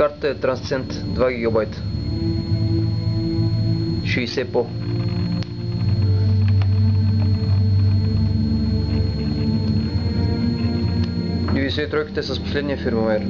Картата е Transcend 2 гигабайта. 60 по. .93 е с последния фирмуер.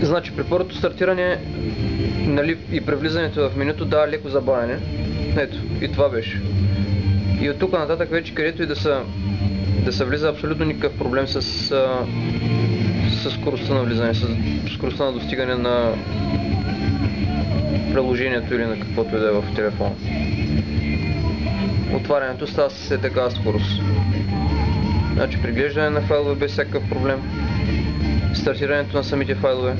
Значи при първото стартиране, нали, и при влизането в менюто дава леко забавяне. Ето, и това беше. И от тук нататък вече, където и да се влиза, абсолютно никакъв проблем с скоростта на влизане, с скоростта на достигане на приложението или на каквото и да е в телефона. Отварянето става с такава скорост. Значи приглеждане на файлове без всякакъв проблем. Стартирането на самите файлове.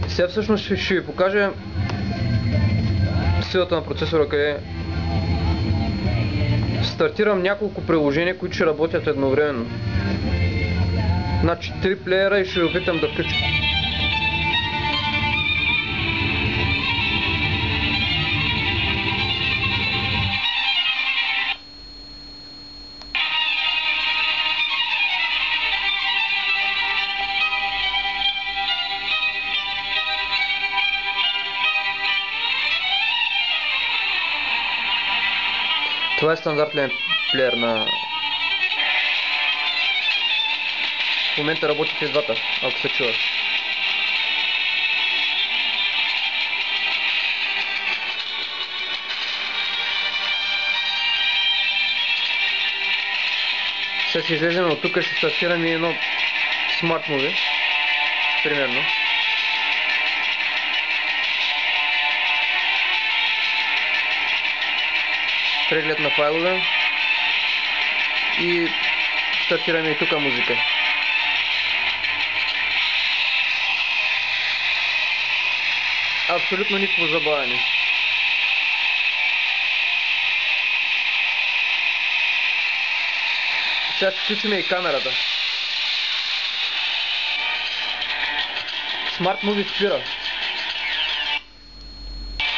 Сега всъщност ще ви покажа силата на процесора, къде стартирам няколко приложения, които ще работят едновременно. Значи 3 плеера и ще ви опитам да включа. Това е стандартен плеер на... В момента работят и двата, ако се чува. Сега ще излезем от тук, ще стартираме едно Smart Movie, примерно. Преглед на файлове и стартираме и тук музика. Абсолютно никакво забавяне. Сега ще включим и камерата. Smart Movie спира.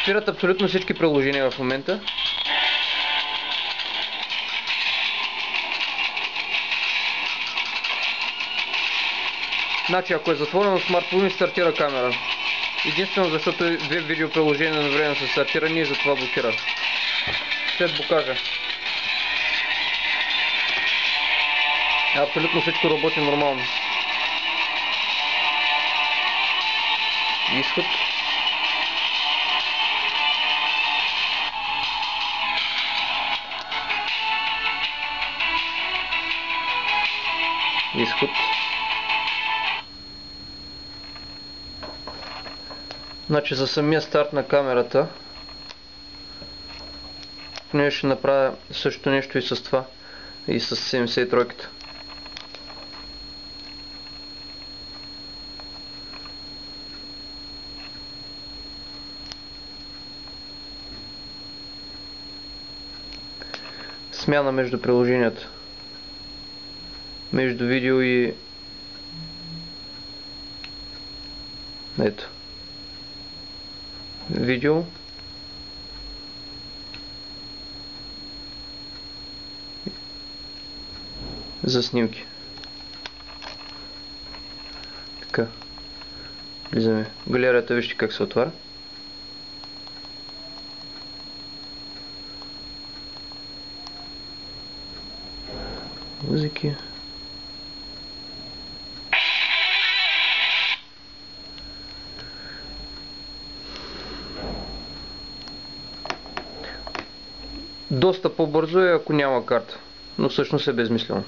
Спират абсолютно всички приложения в момента. Значи, ако е затворено Smart Movie, стартира камера. Единствено защото две видеоприложения едновременно са стартирани и затова блокира. Ще покажа. Абсолютно всичко работи нормално. Изход. Изход. Значи за самия старт на камерата, ние ще направя също нещо и с това, и с 73-ката. Смяна между приложенията, между видео и... Ето. Видео. За снимки. Така. Влизаме. Галерията вижте как се отваря. Музики. Доста по-бързо е, ако няма карта, но всъщност е безмислено.